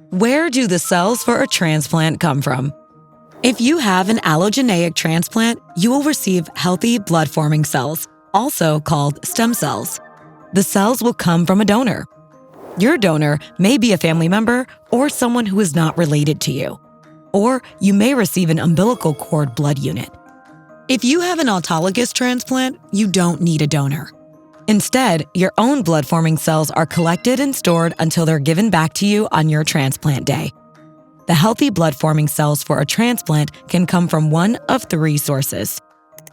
Where do the cells for a transplant come from? If you have an allogeneic transplant, you will receive healthy blood-forming cells, also called stem cells. The cells will come from a donor. Your donor may be a family member or someone who is not related to you. Or you may receive an umbilical cord blood unit. If you have an autologous transplant, you don't need a donor. Instead, your own blood-forming cells are collected and stored until they're given back to you on your transplant day. The healthy blood-forming cells for a transplant can come from one of three sources.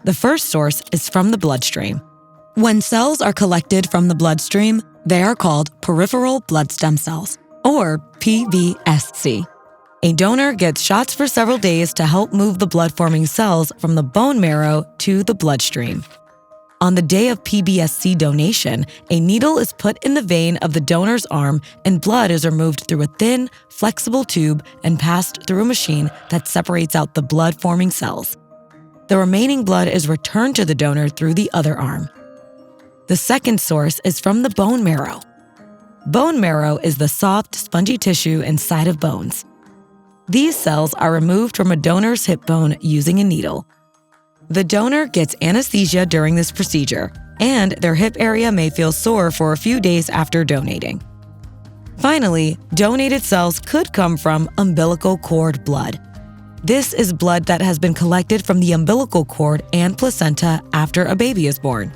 The first source is from the bloodstream. When cells are collected from the bloodstream, they are called peripheral blood stem cells, or PBSC. A donor gets shots for several days to help move the blood-forming cells from the bone marrow to the bloodstream. On the day of PBSC donation, a needle is put in the vein of the donor's arm and blood is removed through a thin, flexible tube and passed through a machine that separates out the blood-forming cells. The remaining blood is returned to the donor through the other arm. The second source is from the bone marrow. Bone marrow is the soft, spongy tissue inside of bones. These cells are removed from a donor's hip bone using a needle. The donor gets anesthesia during this procedure, and their hip area may feel sore for a few days after donating. Finally, donated cells could come from umbilical cord blood. This is blood that has been collected from the umbilical cord and placenta after a baby is born.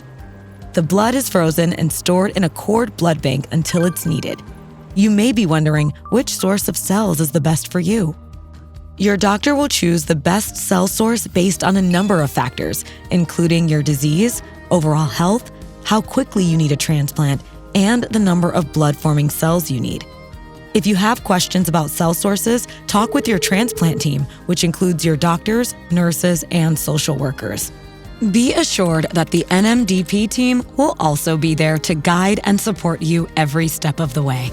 The blood is frozen and stored in a cord blood bank until it's needed. You may be wondering which source of cells is the best for you. Your doctor will choose the best cell source based on a number of factors, including your disease, overall health, how quickly you need a transplant, and the number of blood-forming cells you need. If you have questions about cell sources, talk with your transplant team, which includes your doctors, nurses, and social workers. Be assured that the NMDP team will also be there to guide and support you every step of the way.